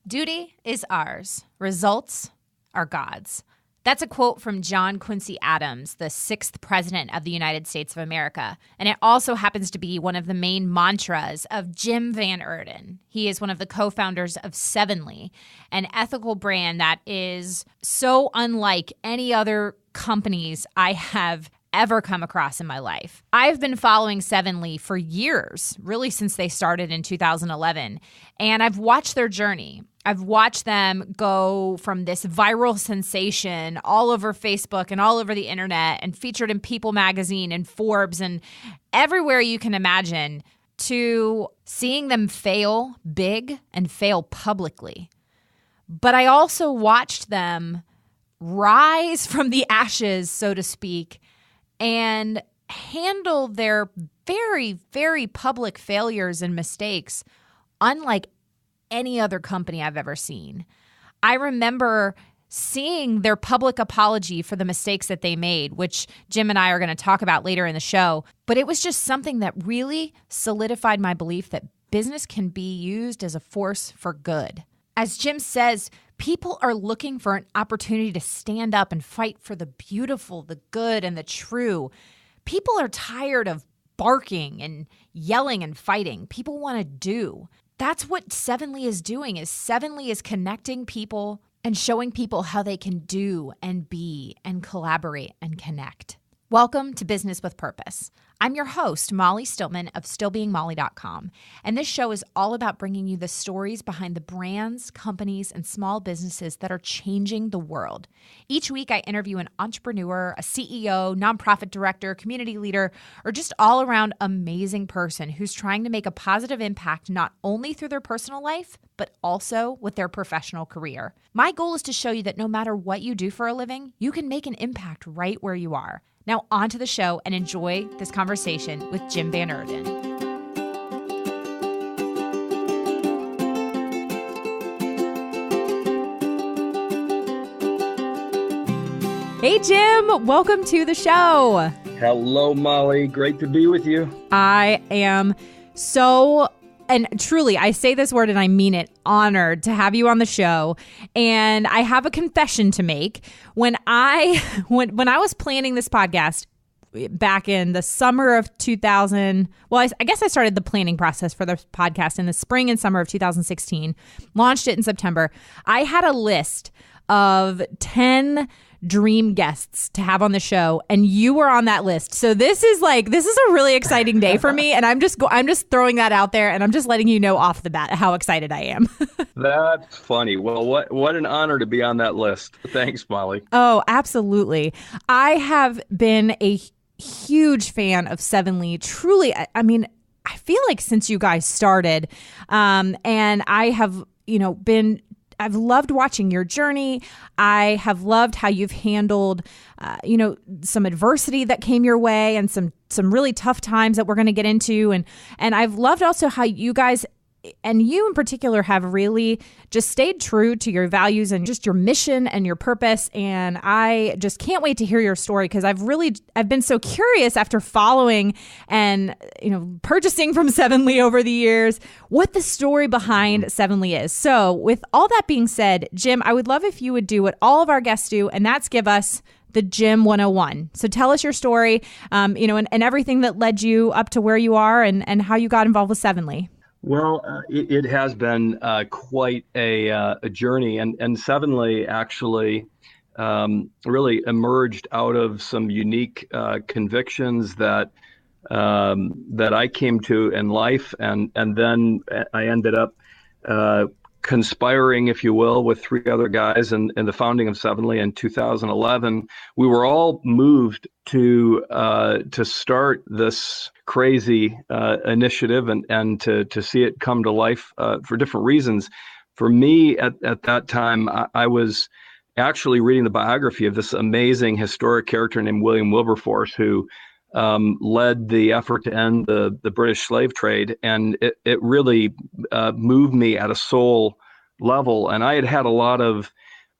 Duty is ours. Results are God's. That's a quote from John Quincy Adams, the 6th president of the United States of America. And it also happens to be one of the main mantras of Jim Van Eerden. He is one of the co-founders of Sevenly, an ethical brand that is so unlike any other companies I have ever come across in my life. I've been following Sevenly for years, really since they started in 2011, and I've watched their journey. I've watched them go from this viral sensation all over Facebook and all over the internet and featured in People magazine and Forbes and everywhere you can imagine, to seeing them fail big and fail publicly. But I also watched them rise from the ashes, so to speak, and handle their very, very public failures and mistakes unlike any other company I've ever seen. I remember seeing their public apology for the mistakes that they made, which Jim and I are going to talk about later in the show. But it was just something that really solidified my belief that business can be used as a force for good. As Jim says, people are looking for an opportunity to stand up and fight for the beautiful, the good, and the true. People are tired of barking and yelling and fighting. People want to do. That's what Sevenly is doing. Sevenly is connecting people and showing people how they can do and be and collaborate and connect. Welcome to Business with Purpose. I'm your host, Molly Stillman of stillbeingmolly.com, and this show is all about bringing you the stories behind the brands, companies, and small businesses that are changing the world. Each week, I interview an entrepreneur, a CEO, nonprofit director, community leader, or just all-around amazing person who's trying to make a positive impact not only through their personal life, but also with their professional career. My goal is to show you that no matter what you do for a living, you can make an impact right where you are. Now on to the show and enjoy this conversation with Jim Van Eerden. Hey Jim, welcome to the show. Hello Molly, great to be with you. I am so, and truly, I say this word and I mean it, honored to have you on the show. And I have a confession to make. When I was planning this podcast back in the summer of 2000, well, I guess I started the planning process for the podcast in the spring and summer of 2016, launched it in September. I had a list of 10 dream guests to have on the show, and you were on that list. So this is a really exciting day for me, and I'm just throwing that out there, and I'm just letting you know off the bat how excited I am. That's funny. Well, what an honor to be on that list. Thanks, Molly. Oh, absolutely. I have been a huge fan of Sevenly. Truly, I mean, I feel like since you guys started, and I have, I've loved watching your journey. I have loved how you've handled, some adversity that came your way and some really tough times that we're going to get into. And I've loved also how you guys, and you in particular, have really just stayed true to your values and just your mission and your purpose. And I just can't wait to hear your story, because I've been so curious after following and, purchasing from Sevenly over the years, what the story behind Sevenly is. So with all that being said, Jim, I would love if you would do what all of our guests do, and that's give us the Jim 101. So tell us your story, and everything that led you up to where you are and how you got involved with Sevenly. Well, it has been quite a journey, and Sevenly actually really emerged out of some unique convictions that I came to in life, and then I ended up conspiring, if you will, with 3 other guys in the founding of Sevenly in 2011. We were all moved to start this crazy initiative and to see it come to life for different reasons. For me, at that time, I was actually reading the biography of this amazing historic character named William Wilberforce, who led the effort to end the British slave trade. And it really moved me at a soul level. And I had a lot of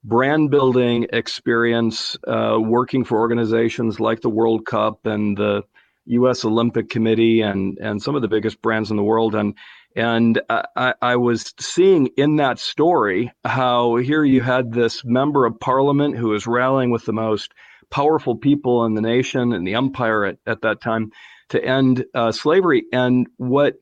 brand building experience working for organizations like the World Cup and the U.S. Olympic Committee and some of the biggest brands in the world. And And I was seeing in that story how here you had this member of parliament who was rallying with the most powerful people in the nation and the empire at that time to end slavery. And what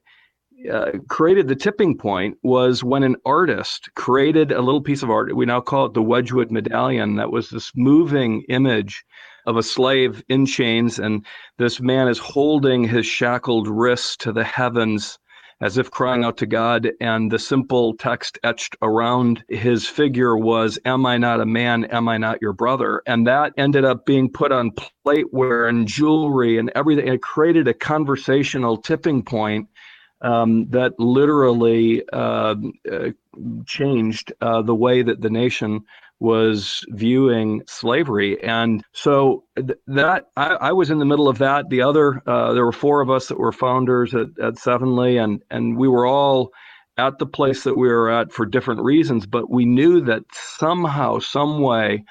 created the tipping point was when an artist created a little piece of art. We now call it the Wedgwood Medallion. That was this moving image of a slave in chains. And this man is holding his shackled wrists to the heavens as if crying out to God. And the simple text etched around his figure was, "Am I not a man? Am I not your brother?" And that ended up being put on plateware and jewelry and everything. It created a conversational tipping point that literally changed the way that the nation was viewing slavery. And so that I was in the middle of that. The other, there were four of us that were founders at Sevenly, and we were all at the place that we were at for different reasons, but we knew that somehow, some way,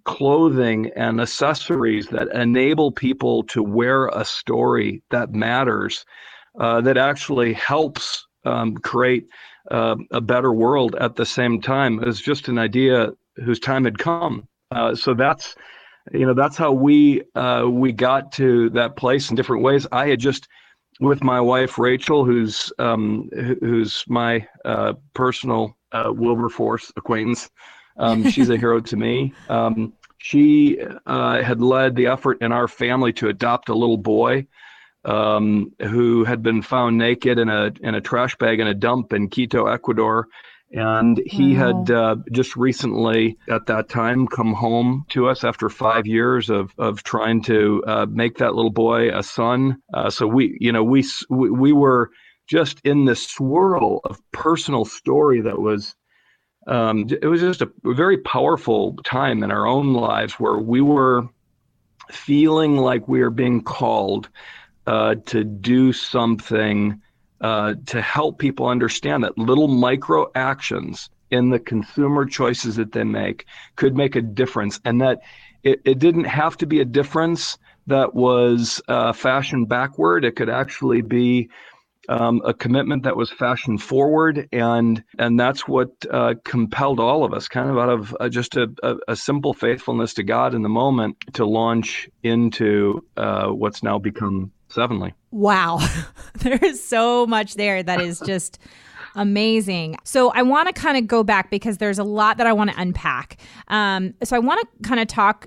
clothing and accessories that enable people to wear a story that matters, that actually helps create a better world at the same time. It was just an idea whose time had come. So that's how we got to that place in different ways. I had just, with my wife Rachel, who's my personal Wilberforce acquaintance. She's a hero to me. She had led the effort in our family to adopt a little boy who had been found naked in a trash bag in a dump in Quito, Ecuador. And he had just recently, at that time, come home to us after 5 years of trying to make that little boy a son. So we were just in this swirl of personal story that was, it was just a very powerful time in our own lives where we were feeling like we were being called to do something to help people understand that little micro actions in the consumer choices that they make could make a difference, and that it didn't have to be a difference that was fashion backward. It could actually be a commitment that was fashion forward, and that's what compelled all of us, kind of out of just a simple faithfulness to God in the moment, to launch into what's now become Sevenly. Wow. There is so much there that is just amazing. So I want to kind of go back because there's a lot that I want to unpack. So I want to kind of talk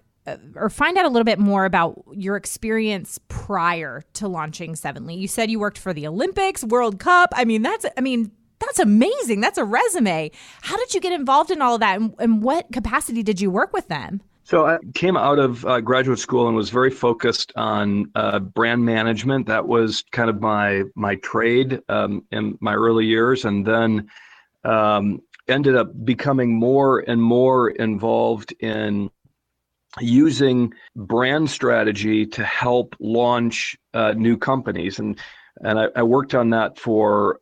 or find out a little bit more about your experience prior to launching Sevenly. You said you worked for the Olympics, World Cup. That's amazing. That's a resume. How did you get involved in all of that? And what capacity did you work with them? So I came out of graduate school and was very focused on brand management. That was kind of my trade in my early years, and then ended up becoming more and more involved in using brand strategy to help launch new companies. And I worked on that for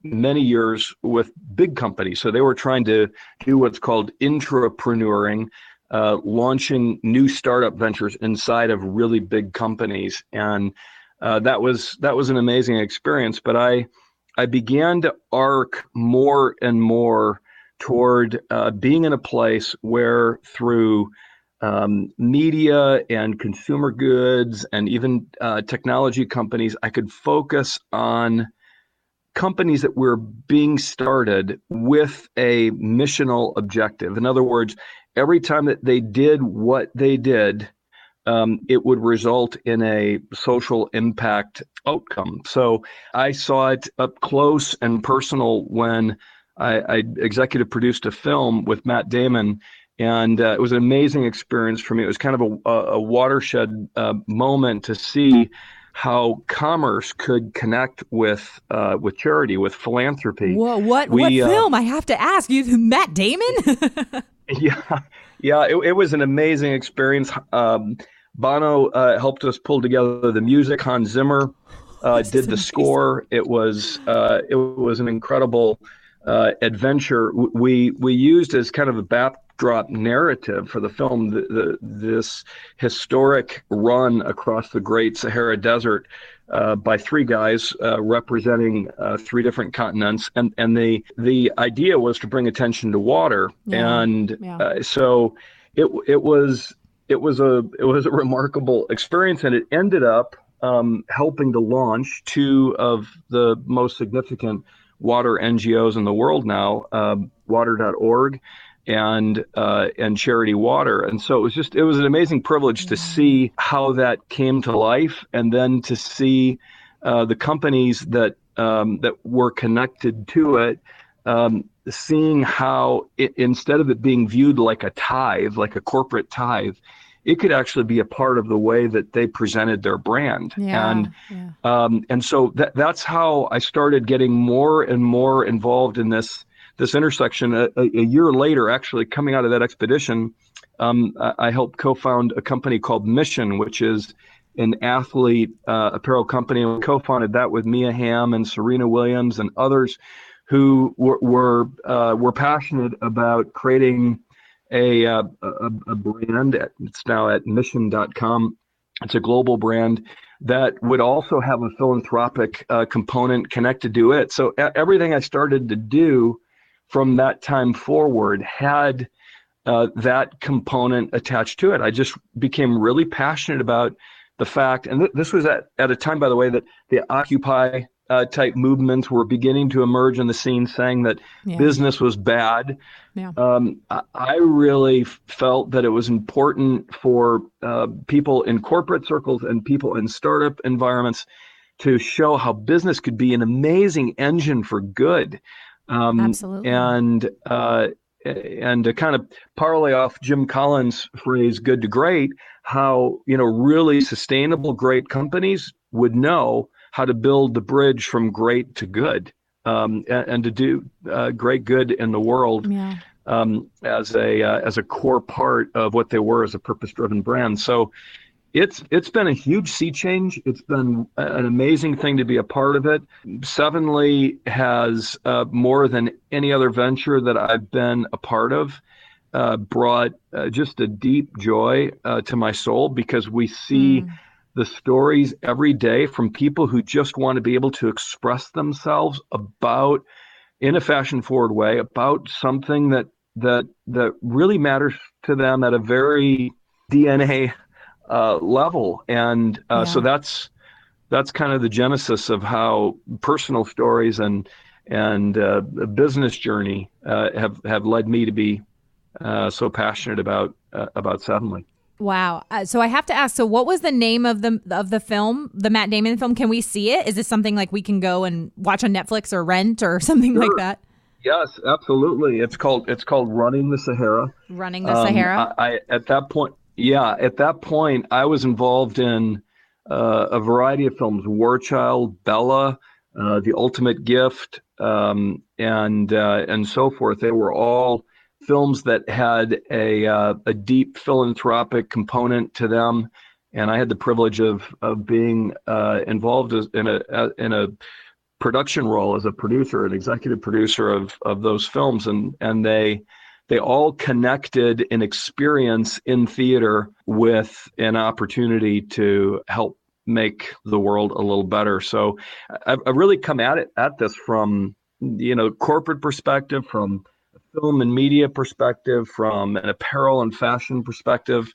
many years with big companies. So they were trying to do what's called intrapreneuring, launching new startup ventures inside of really big companies. And that was an amazing experience. But I began to arc more and more toward being in a place where through media and consumer goods and even technology companies, I could focus on companies that were being started with a missional objective. In other words, every time that they did what they did, it would result in a social impact outcome. So I saw it up close and personal when I executive produced a film with Matt Damon. And it was an amazing experience for me. It was kind of a watershed moment to see how commerce could connect with charity, with philanthropy. Whoa, what film? I have to ask you, Matt Damon? Yeah. It was an amazing experience. Bono helped us pull together the music. Hans Zimmer did the score. It was an incredible adventure. We used as kind of a backdrop narrative for the film this historic run across the Great Sahara Desert by three guys representing three different continents, and the idea was to bring attention to water, and so it was a remarkable experience, and it ended up helping to launch two of the most significant water NGOs in the world now, water.org and Charity Water. And so it was an amazing privilege to see how that came to life, and then to see the companies that were connected to it, seeing how instead of it being viewed like a tithe, like a corporate tithe, it could actually be a part of the way that they presented their brand. And so that's how I started getting more and more involved in this intersection. A year later, actually coming out of that expedition, I helped co-found a company called Mission, which is an athlete apparel company. And we co-founded that with Mia Hamm and Serena Williams and others who were passionate about creating a brand. It's now at mission.com. It's a global brand that would also have a philanthropic component connected to it. So everything I started to do from that time forward had that component attached to it. I just became really passionate about the fact, and this was at a time, by the way, that the Occupy type movements were beginning to emerge in the scene, saying that business was bad. I really felt that it was important for people in corporate circles and people in startup environments to show how business could be an amazing engine for good. Absolutely. And to kind of parlay off Jim Collins' phrase, good to great, how, really sustainable, great companies would know how to build the bridge from great to good, and to do great good in the world as a core part of what they were as a purpose-driven brand. So it's been a huge sea change. It's been an amazing thing to be a part of it. Sevenly has more than any other venture that I've been a part of brought just a deep joy to my soul, because we see the stories every day from people who just want to be able to express themselves about, in a fashion-forward way, about something that really matters to them at a very DNA level. And so that's kind of the genesis of how personal stories and a business journey have led me to be so passionate about Sevenly. Wow. So I have to ask, so what was the name of the film, the Matt Damon film? Can we see it? Is this something like we can go and watch on Netflix or rent or something like that? Yes, absolutely. It's called Running the Sahara. Running the Sahara. At that point, I was involved in a variety of films: War Child, Bella, The Ultimate Gift, and so forth. They were all films that had a deep philanthropic component to them, and I had the privilege of being involved in a production role as a producer, an executive producer of those films, and they all connected an experience in theater with an opportunity to help make the world a little better. So I've really come at this from corporate perspective, from film and media perspective, from an apparel and fashion perspective,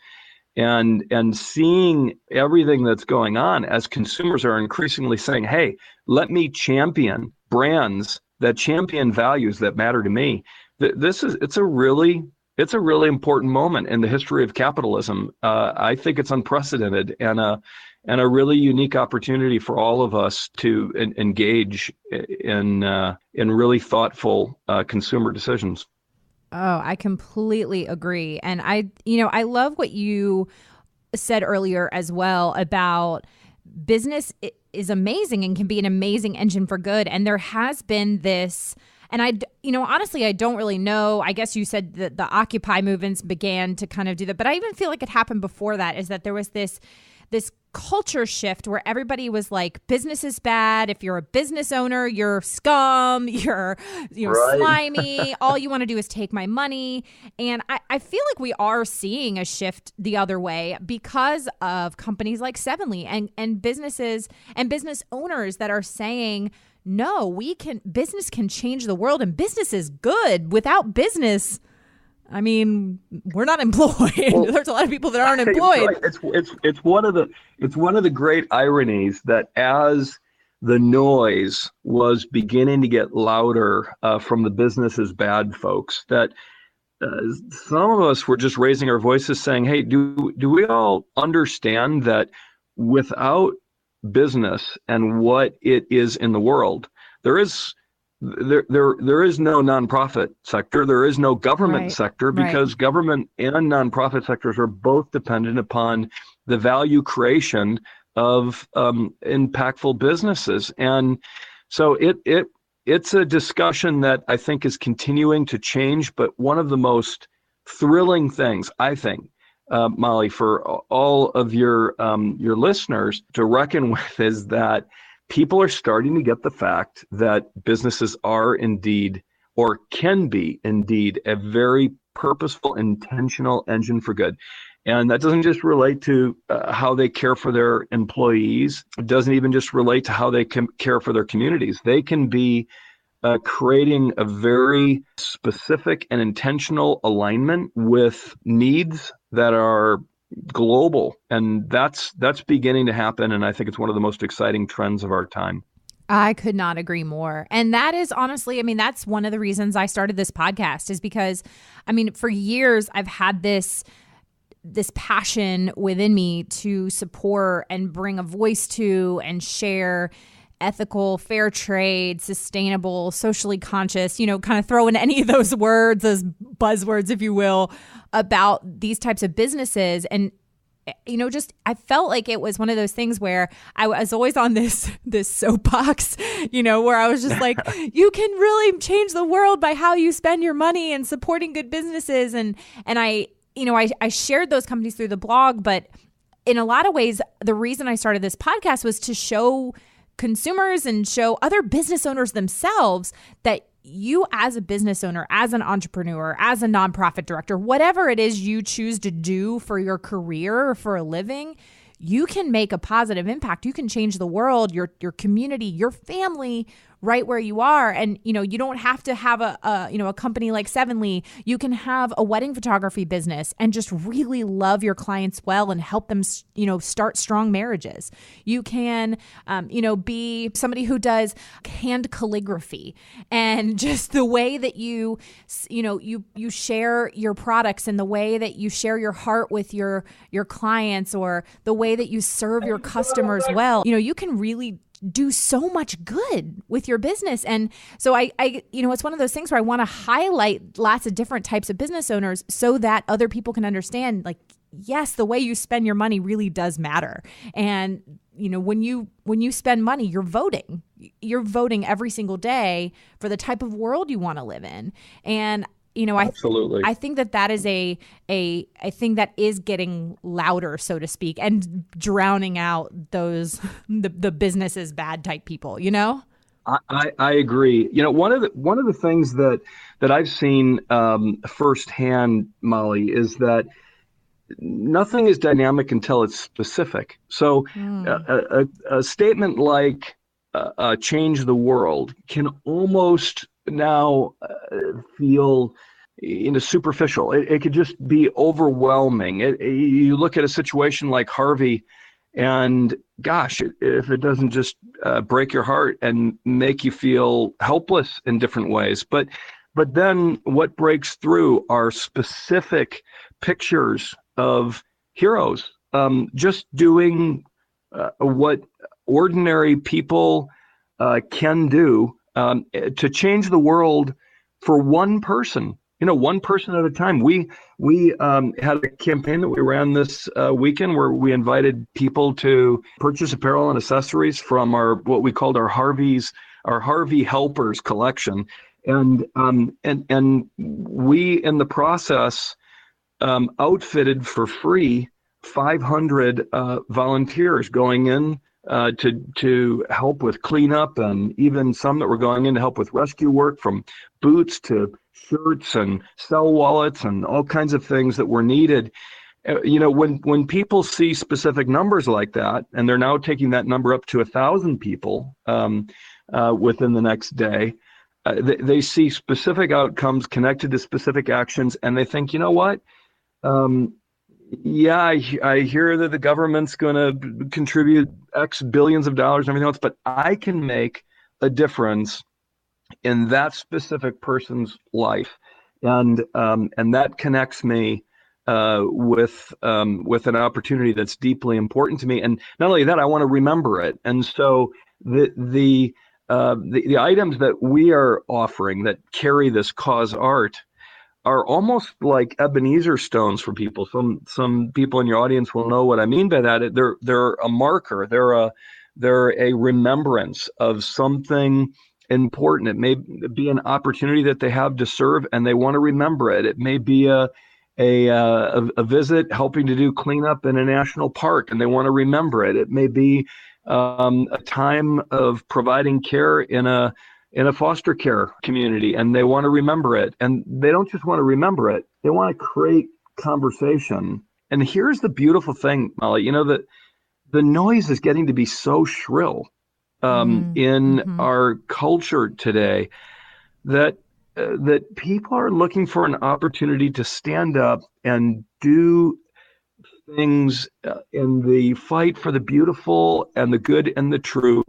and seeing everything that's going on as consumers are increasingly saying, hey, let me champion brands that champion values that matter to me. It's a really important moment in the history of capitalism. I think it's unprecedented and a really unique opportunity for all of us to engage in really thoughtful consumer decisions. Oh, I completely agree. And I love what you said earlier as well about business is amazing and can be an amazing engine for good. And there has been this, and honestly, I don't really know. I guess you said that the Occupy movements began to kind of do that, but I even feel like it happened before that, is that there was this this culture shift where everybody was like, business is bad. If you're a business owner, you're scum, you're Right. slimy. All you want to do is take my money. And I feel like we are seeing a shift the other way because of companies like Sevenly and businesses and business owners that are saying, no, business can change the world, and business is good. Without business, I mean, we're not employed. Well, there's a lot of people that aren't employed. It's one of the great ironies that as the noise was beginning to get louder from the business is bad folks, that some of us were just raising our voices saying, hey, do we all understand that without business and what it is in the world, there is no nonprofit sector. There is no government sector, because government and nonprofit sectors are both dependent upon the value creation of impactful businesses. And so it's a discussion that I think is continuing to change. But one of the most thrilling things, I think, Molly, for all of your listeners to reckon with, is that people are starting to get the fact that businesses are indeed, or can be indeed, a very purposeful, intentional engine for good. And that doesn't just relate to how they care for their employees. It doesn't even just relate to how they can care for their communities. They can be creating a very specific and intentional alignment with needs that are global, and that's beginning to happen. And I think it's one of the most exciting trends of our time. I could not agree more. And that is honestly, I mean, that's one of the reasons I started this podcast, is because, I mean, for years I've had this passion within me to support and bring a voice to and share ethical, fair trade, sustainable, socially conscious, kind of throw in any of those words as buzzwords, if you will, about these types of businesses. And, I felt like it was one of those things where I was always on this soapbox, where I was just like, you can really change the world by how you spend your money and supporting good businesses. And I shared those companies through the blog, but in a lot of ways, the reason I started this podcast was to show consumers and show other business owners themselves that you, as a business owner, as an entrepreneur, as a nonprofit director, whatever it is you choose to do for your career or for a living, you can make a positive impact. You can change the world, your community, your family, right where you are. And, you don't have to have a company like Sevenly. You can have a wedding photography business and just really love your clients well and help them, start strong marriages. You can, be somebody who does hand calligraphy, and just the way that you share your products and the way that you share your heart with your clients, or the way that you serve your customers well, you can really do so much good with your business. And so I it's one of those things where I want to highlight lots of different types of business owners so that other people can understand, like, yes, the way you spend your money really does matter. And, when you spend money, you're voting every single day for the type of world you want to live in. And Absolutely. I think that is a thing that is getting louder, so to speak, and drowning out those the business is bad type people. I agree. One of the things that I've seen firsthand, Molly, is that nothing is dynamic until it's specific. So a statement like change the world can almost now feel superficial. It could just be overwhelming. You look at a situation like Harvey, and gosh, if it doesn't just break your heart and make you feel helpless in different ways. But then what breaks through are specific pictures of heroes just doing what ordinary people can do to change the world for one person. One person at a time. We had a campaign that we ran this weekend where we invited people to purchase apparel and accessories from what we called our Harvey Helpers collection, and we in the process outfitted for free 500 volunteers going in to help with cleanup, and even some that were going in to help with rescue work, from boots to shirts and cell wallets and all kinds of things that were needed. When people see specific numbers like that, and they're now taking that number up to 1,000 people within the next day, they see specific outcomes connected to specific actions, and they think, you know what? Yeah, I hear that the government's going to contribute X billions of dollars and everything else, but I can make a difference in that specific person's life, and that connects me with an opportunity that's deeply important to me. And not only that, I want to remember it. And so the items that we are offering that carry this cause art are almost like Ebenezer stones for people. Some people in your audience will know what I mean by that. They're a marker. They're a remembrance of something important. It may be an opportunity that they have to serve, and they want to remember it. It may be a visit helping to do cleanup in a national park, and they want to remember it. It may be a time of providing care in a foster care community, and they want to remember it. And they don't just want to remember it, they want to create conversation. And here's the beautiful thing, Molly, that the noise is getting to be so shrill in our culture today that people are looking for an opportunity to stand up and do things in the fight for the beautiful and the good and the true,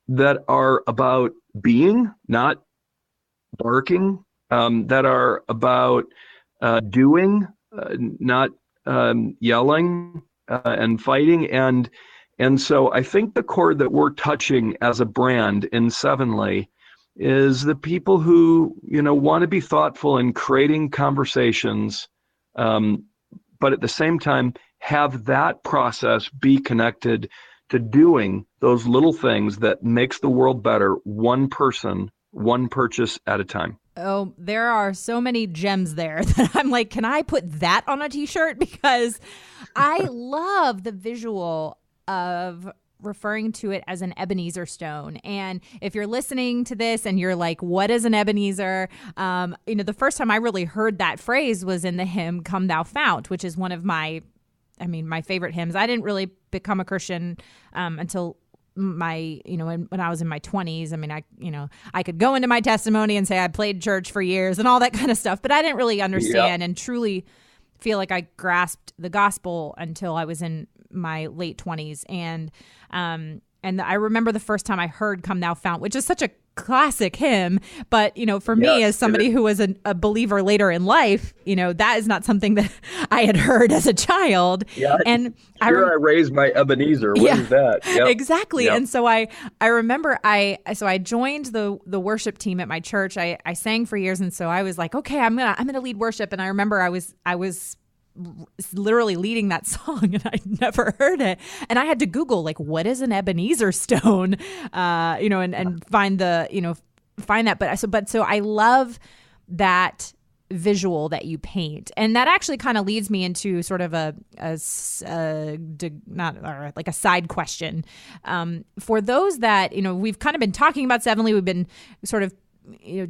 that are about being, not barking, that are about doing, not yelling and fighting. And so I think the chord that we're touching as a brand in Sevenly is the people who, want to be thoughtful in creating conversations, but at the same time have that process be connected to doing those little things that makes the world better, one person, one purchase at a time. Oh, there are so many gems there that I'm like, can I put that on a t-shirt? Because I love the visual of referring to it as an Ebenezer stone. And if you're listening to this and you're like, what is an Ebenezer? The first time I really heard that phrase was in the hymn, Come Thou Fount, which is one of my favorite hymns. I didn't really become a Christian until when I was in my 20s. I could go into my testimony and say I played church for years and all that kind of stuff, but I didn't really understand and truly feel like I grasped the gospel until I was in my late 20s. And I remember the first time I heard Come Thou Fount, which is such a classic hymn, but for me, as somebody who was a believer later in life, that is not something that I had heard as a child. And I raised my Ebenezer. What is that? Yep. Exactly. Yep. And so I remember I joined the worship team at my church. I sang for years, and so I was like, okay, I'm gonna lead worship. And I remember I was literally leading that song, and I'd never heard it, and I had to Google what is an Ebenezer stone, and find that. So I love that visual that you paint, and that actually kind of leads me into sort of a side question. For those that we've kind of been talking about Sevenly, we've been sort of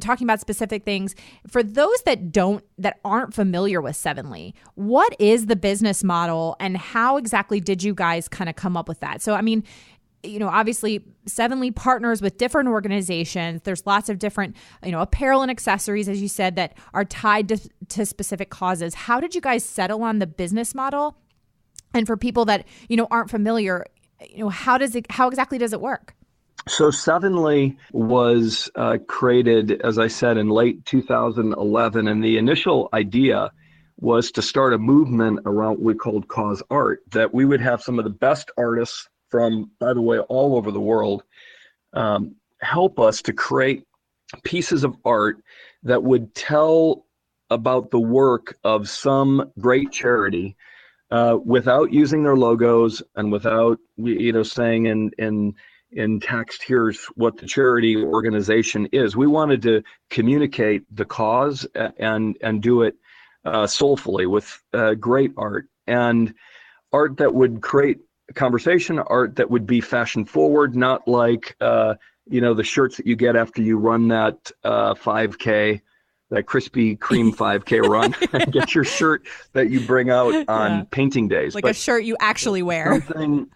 talking about specific things. For those that aren't familiar with Sevenly, what is the business model, and how exactly did you guys kind of come up with that? So, obviously Sevenly partners with different organizations. There's lots of different, apparel and accessories, as you said, that are tied to specific causes. How did you guys settle on the business model? And for people that, aren't familiar, how exactly does it work? So Sevenly was created, as I said, in late 2011, and the initial idea was to start a movement around what we called cause art, that we would have some of the best artists from, by the way, all over the world, help us to create pieces of art that would tell about the work of some great charity without using their logos and without, saying in text, here's what the charity organization is. We wanted to communicate the cause and do it soulfully with great art. And art that would create conversation, art that would be fashion forward, not like, the shirts that you get after you run that 5K, that Krispy Kreme 5K run. Get your shirt that you bring out on painting days. Like a shirt you actually wear. Something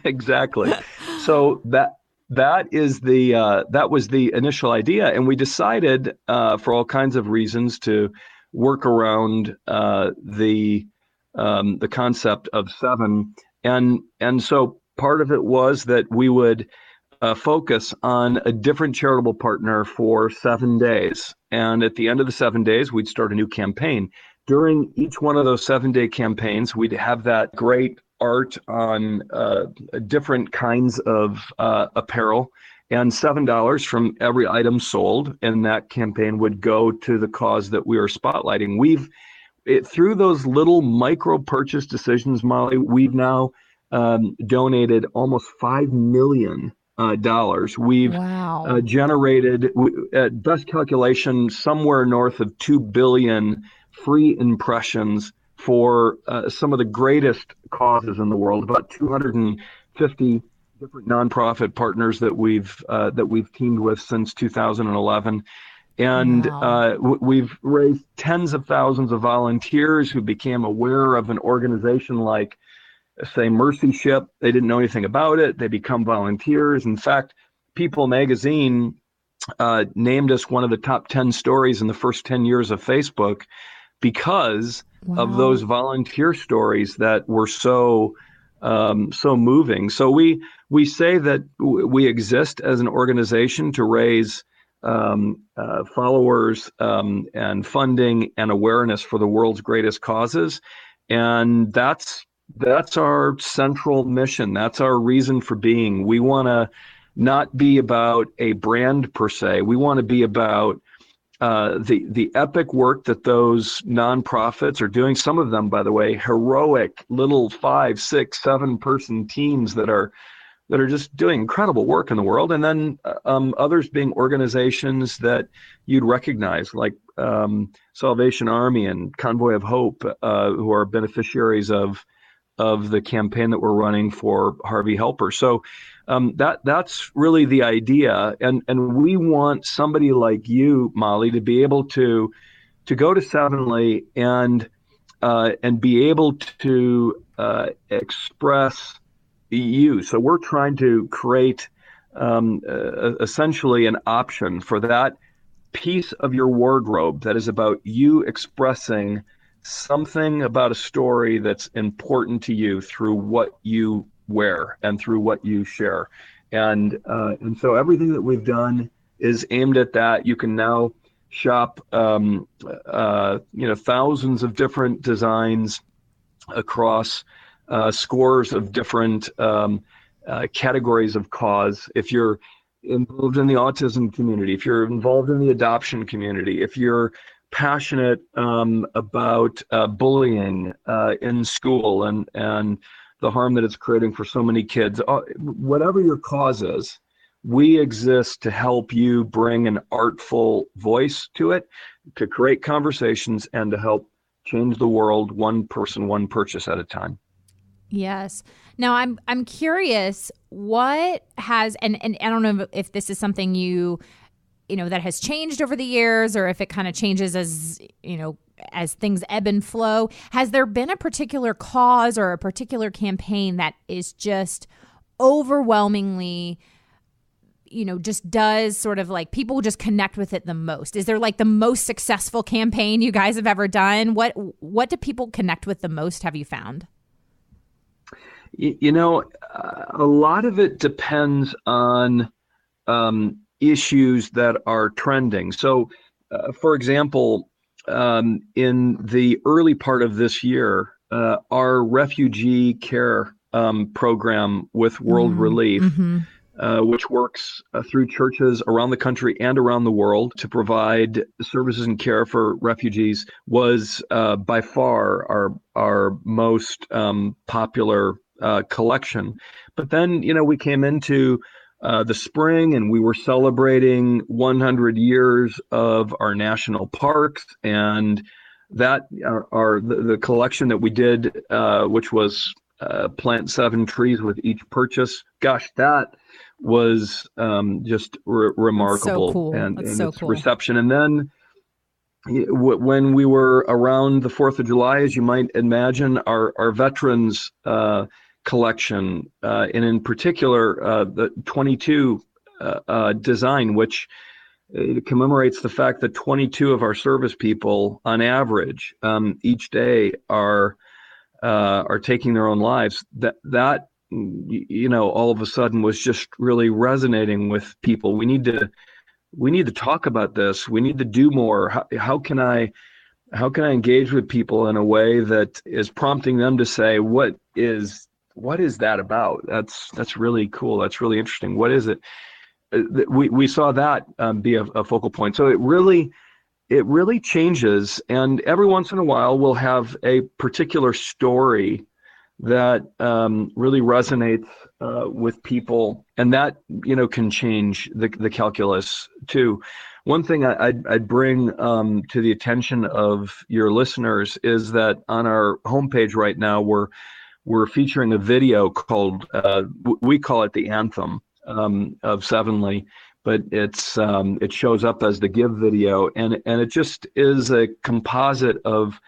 exactly. So that was the initial idea, and we decided for all kinds of reasons to work around the concept of 7, and so part of it was that we would focus on a different charitable partner for 7 days, and at the end of the 7 days, we'd start a new campaign. During each one of those 7-day campaigns, we'd have that great art on different kinds of apparel, and $7 from every item sold in that campaign would go to the cause that we are spotlighting. Through those little micro purchase decisions, Molly, we've now donated almost $5 million. We've generated, at best calculation, somewhere north of 2 billion free impressions for some of the greatest causes in the world. About 250 different nonprofit partners that we've teamed with since 2011. And we've raised tens of thousands of volunteers who became aware of an organization like, say, Mercy Ship. They didn't know anything about it. They become volunteers. In fact, People magazine named us one of the top 10 stories in the first 10 years of Facebook because of those volunteer stories that were so moving. So we say that we exist as an organization to raise followers and funding and awareness for the world's greatest causes, and that's our central mission. That's our reason for being. We want to not be about a brand per se. We want to be about the epic work that those nonprofits are doing. Some of them, by the way, heroic little 5, 6, 7 person teams that are just doing incredible work in the world. And then others being organizations that you'd recognize, like Salvation Army and Convoy of Hope, who are beneficiaries of the campaign that we're running for Harvey Helper. So that's really the idea. And we want somebody like you, Molly, to be able to go to Sevenly and be able to express you. So we're trying to create essentially an option for that piece of your wardrobe that is about you expressing something about a story that's important to you through what you wear and through what you share. And so everything that we've done is aimed at that. You can now shop thousands of different designs across scores of different categories of cause. If you're involved in the autism community, if you're involved in the adoption community, if you're passionate about bullying in school and the harm that it's creating for so many kids, whatever your cause is, we exist to help you bring an artful voice to it, to create conversations, and to help change the world one person, one purchase at a time. Yes. Now I'm curious, what has, and I don't know if this is something you know, that has changed over the years, or if it kind of changes as, as things ebb and flow. Has there been a particular cause or a particular campaign that is just overwhelmingly, just does sort of like people just connect with it the most? Is there like the most successful campaign you guys have ever done? What do people connect with the most, have you found? A lot of it depends on issues that are trending. So, for example, in the early part of this year, our refugee care program with World Relief, which works through churches around the country and around the world to provide services and care for refugees, was by far our most popular collection. But then, we came into the spring and we were celebrating 100 years of our national parks, and that are the collection that we did, which was plant 7 trees with each purchase. Gosh, that was just remarkable. So cool. And So its cool. reception. And then when we were around the 4th of July, as you might imagine, our veterans collection, and in particular the 22 design, which commemorates the fact that 22 of our service people, on average, each day are taking their own lives. That all of a sudden was just really resonating with people. We need to talk about this. We need to do more. How can I engage with people in a way that is prompting them to say, what is that about? That's really cool. That's really interesting. What is it? We saw that be a focal point. So it really changes. And every once in a while, we'll have a particular story that really resonates with people, and that can change the calculus too. One thing I'd bring to the attention of your listeners is that on our homepage right now, we're featuring a video called we call it the anthem of Sevenly, but it shows up as the Give video, and it just is a composite of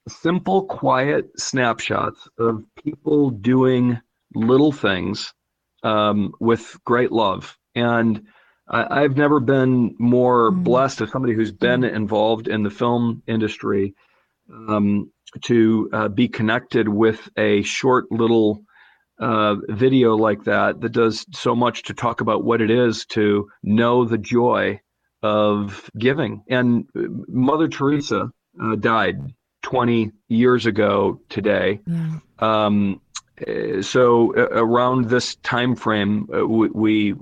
simple, quiet snapshots of people doing little things with great love. And I've never been more blessed as somebody who's been involved in the film industry to be connected with a short little video like that does so much to talk about what it is to know the joy of giving. And Mother Teresa died 20 years ago today. Yeah. So around this time frame, we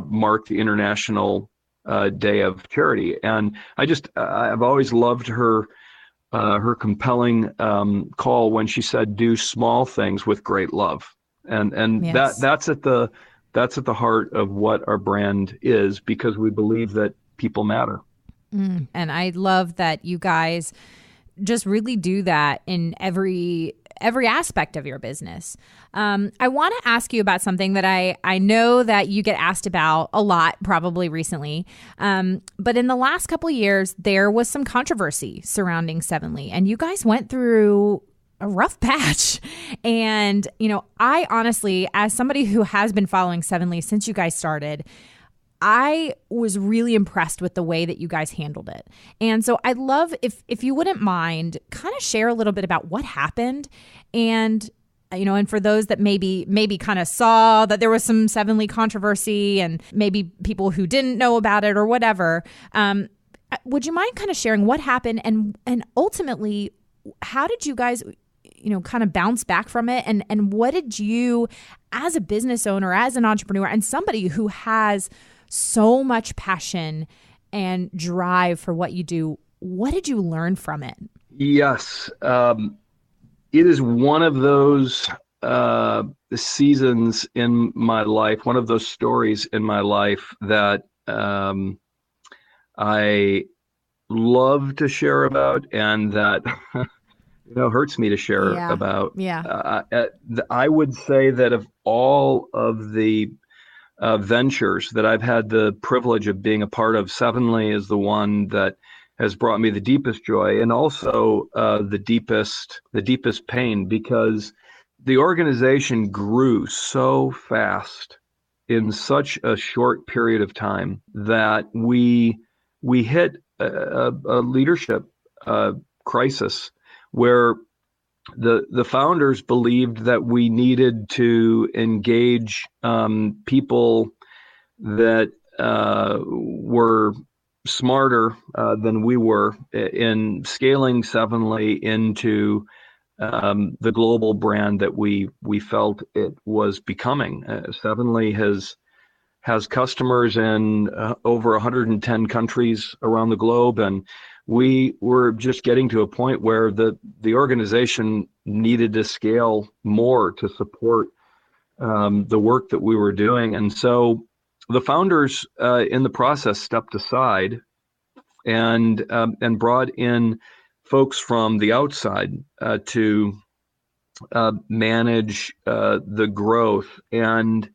mark the International Day of Charity. And I've always loved her compelling call when she said, "Do small things with great love." And yes. that's at the heart of what our brand is, because we believe that people matter. And I love that you guys just really do that in every aspect of your business. I want to ask you about something that I know that you get asked about a lot, probably recently. But in the last couple of years, there was some controversy surrounding Sevenly, and you guys went through a rough patch. And, I honestly, as somebody who has been following Sevenly since you guys started, I was really impressed with the way that you guys handled it. And so I'd love if you wouldn't mind kind of share a little bit about what happened. And, and for those that maybe kind of saw that there was some Sevenly controversy and maybe people who didn't know about it or whatever, would you mind kind of sharing what happened and ultimately, how did you guys kind of bounce back from it? And what did you, as a business owner, as an entrepreneur, and somebody who has so much passion and drive for what you do, what did you learn from it? Yes. It is one of those seasons in my life, one of those stories in my life that I love to share about, and that hurts me to share about. Yeah. I would say that of all of the ventures that I've had the privilege of being a part of, Sevenly is the one that has brought me the deepest joy, and also the deepest pain, because the organization grew so fast in such a short period of time that we hit a leadership crisis where the founders believed that we needed to engage people that were smarter than we were in scaling Sevenly into the global brand that we felt it was becoming. Sevenly has customers in over 110 countries around the globe, and we were just getting to a point where the organization needed to scale more to support the work that we were doing. And so the founders in the process stepped aside and brought in folks from the outside to manage the growth. And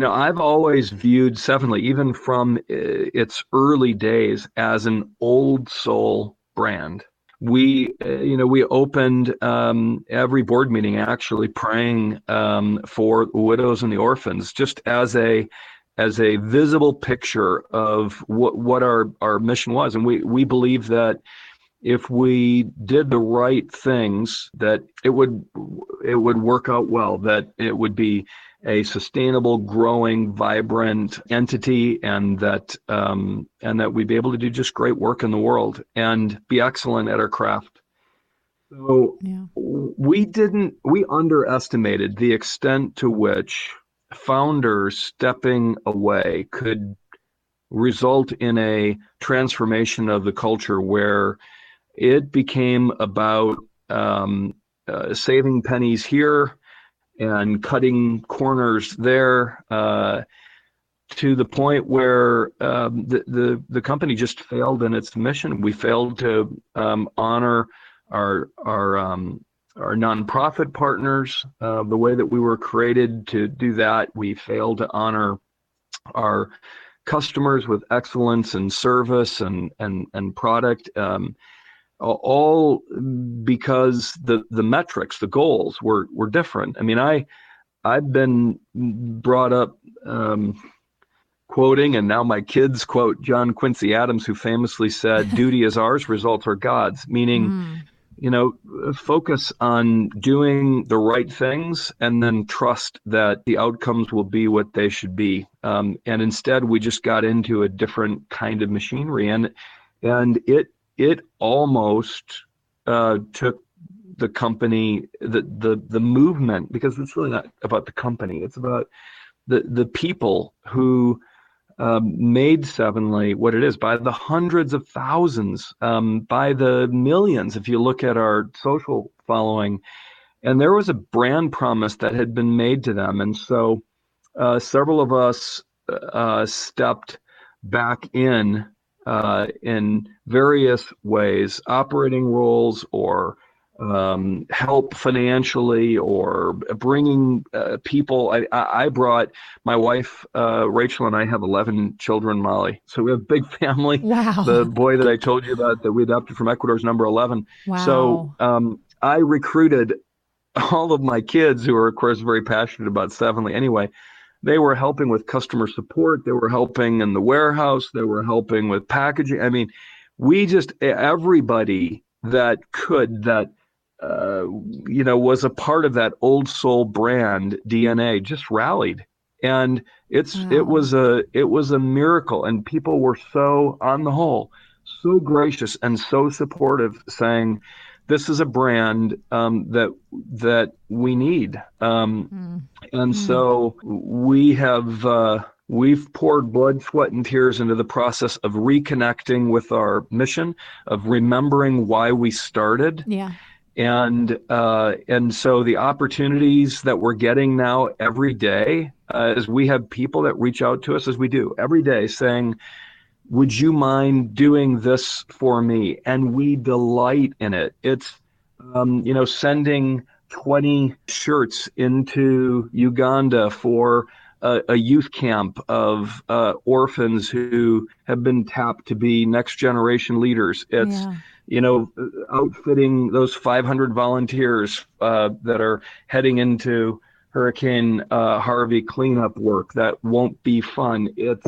I've always viewed Sevenly, even from its early days, as an old soul brand. We opened every board meeting actually praying for widows and the orphans, just as a visible picture of what our mission was. And we believe that if we did the right things, that it would work out well, that it would be a sustainable, growing, vibrant entity, and that we'd be able to do just great work in the world and be excellent at our craft. So we underestimated the extent to which founders stepping away could result in a transformation of the culture where it became about saving pennies here and cutting corners there, to the point where the company just failed in its mission. We failed to honor our nonprofit partners the way that we were created to do that. We failed to honor our customers with excellence and service and product. All because the metrics, the goals were different. I mean, I've been brought up quoting, and now my kids quote John Quincy Adams, who famously said, "Duty is ours, results are God's," meaning, focus on doing the right things and then trust that the outcomes will be what they should be. And instead, we just got into a different kind of machinery, and it almost took the company, the movement, because it's really not about the company. It's about the people who made Sevenly what it is, by the hundreds of thousands, by the millions, if you look at our social following. And there was a brand promise that had been made to them. And so several of us stepped back in various ways, operating roles or help financially or bringing people. I brought my wife, Rachel, and I have 11 children, Molly. So we have a big family. Wow. The boy that I told you about that we adopted from Ecuador is number 11. Wow. So I recruited all of my kids, who are, of course, very passionate about Sevenly anyway. They were helping with customer support. They were helping in the warehouse. They were helping with packaging. I mean, everybody that could, that was a part of that old soul brand DNA, just rallied. And it was a miracle. And people were so, on the whole, so gracious and so supportive, saying, this is a brand that we need. And so we've poured blood, sweat, and tears into the process of reconnecting with our mission, of remembering why we started. Yeah. And so the opportunities that we're getting now every day, as we have people that reach out to us, as we do every day, saying, would you mind doing this for me? And we delight in it. It's, sending 20 shirts into Uganda for a youth camp of orphans who have been tapped to be next generation leaders. It's, outfitting those 500 volunteers that are heading into Hurricane Harvey cleanup work. That won't be fun. It's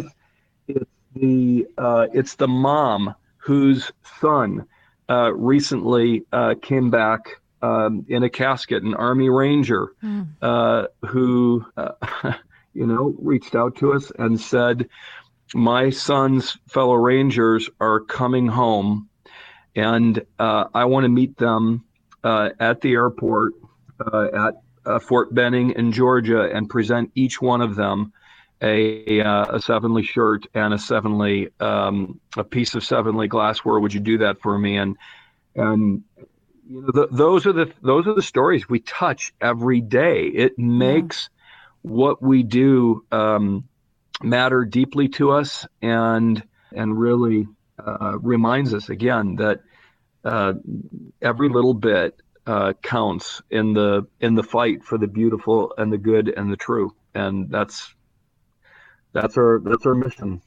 the mom whose son recently came back in a casket, an Army Ranger, who reached out to us and said, my son's fellow Rangers are coming home, and I want to meet them at the airport at Fort Benning in Georgia and present each one of them a Sevenly shirt and a Sevenly a piece of Sevenly glassware. Would you do that for me? And those are the stories we touch every day. It makes what we do matter deeply to us, and really reminds us again that uh, every little bit counts in the fight for the beautiful and the good and the true, and that's our mission.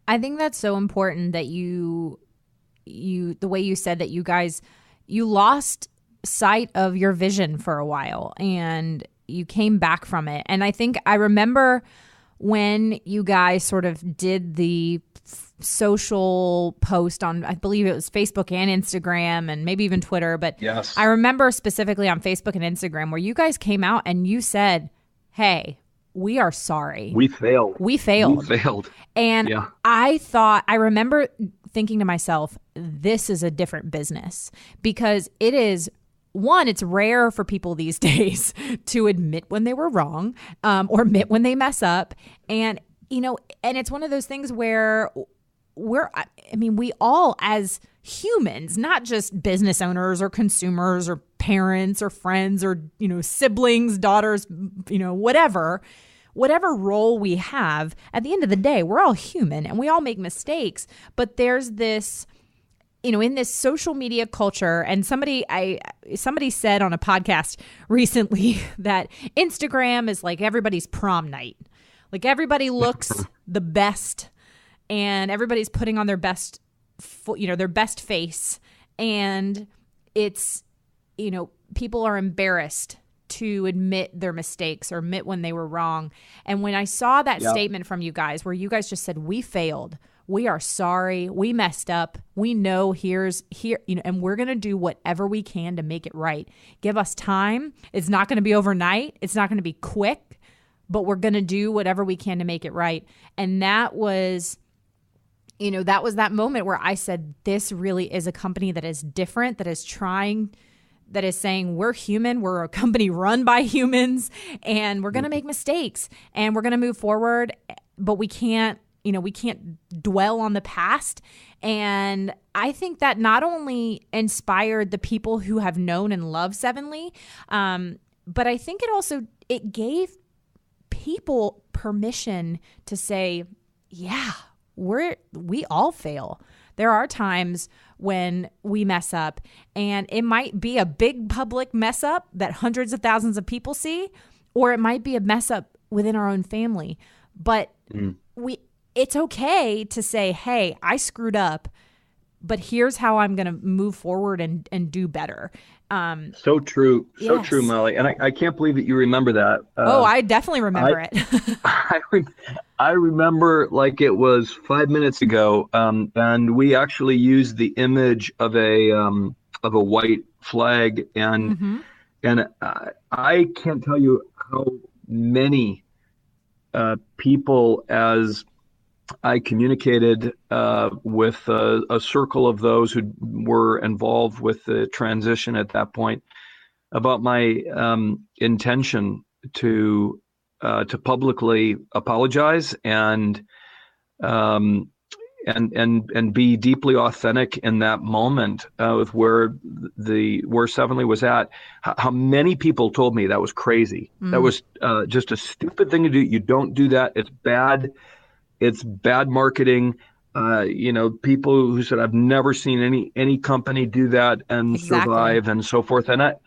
I think that's so important that the way you said that you lost sight of your vision for a while and you came back from it. And I think I remember when you guys sort of did the social post on, I believe it was Facebook and Instagram and maybe even Twitter, but Yes. I remember specifically on Facebook and Instagram where you guys came out and you said, hey, we are sorry. We failed. We failed. We failed. And Yeah. I remember thinking to myself, this is a different business, because it is, one, it's rare for people these days to admit when they were wrong, or admit when they mess up. And, and it's one of those things where we all as humans, not just business owners or consumers or parents or friends or, siblings, daughters, whatever role we have, at the end of the day, we're all human and we all make mistakes. But there's this, in this social media culture, and somebody said on a podcast recently that Instagram is like everybody's prom night. Like everybody looks the best and everybody's putting on their best, their best face. And it's, people are embarrassed to admit their mistakes or admit when they were wrong. And when I saw that statement from you guys, where you guys just said, we failed, we are sorry, we messed up, we know here, and we're going to do whatever we can to make it right. Give us time. It's not going to be overnight. It's not going to be quick, but we're going to do whatever we can to make it right. And that was that moment where I said, this really is a company that is different, that is saying we're human, we're a company run by humans, and we're going to make mistakes and we're going to move forward, but we can't dwell on the past. And I think that not only inspired the people who have known and loved Sevenly, but I think it gave people permission to say, yeah, we all fail. There are times when we mess up, and it might be a big public mess up that hundreds of thousands of people see, or it might be a mess up within our own family. But it's okay to say, hey, I screwed up, but here's how I'm going to move forward and do better. So true. So Yes. true, Molly. And I can't believe that you remember that. I definitely remember it. I remember like it was 5 minutes ago, and we actually used the image of a white flag, and I can't tell you how many people, as I communicated with a circle of those who were involved with the transition at that point, about my intention to publicly apologize and be deeply authentic in that moment with where Sevenly was at. How many people told me that was crazy? That was just a stupid thing to do. You don't do that. It's bad. It's bad marketing. People who said, I've never seen any company do that and survive and so forth. And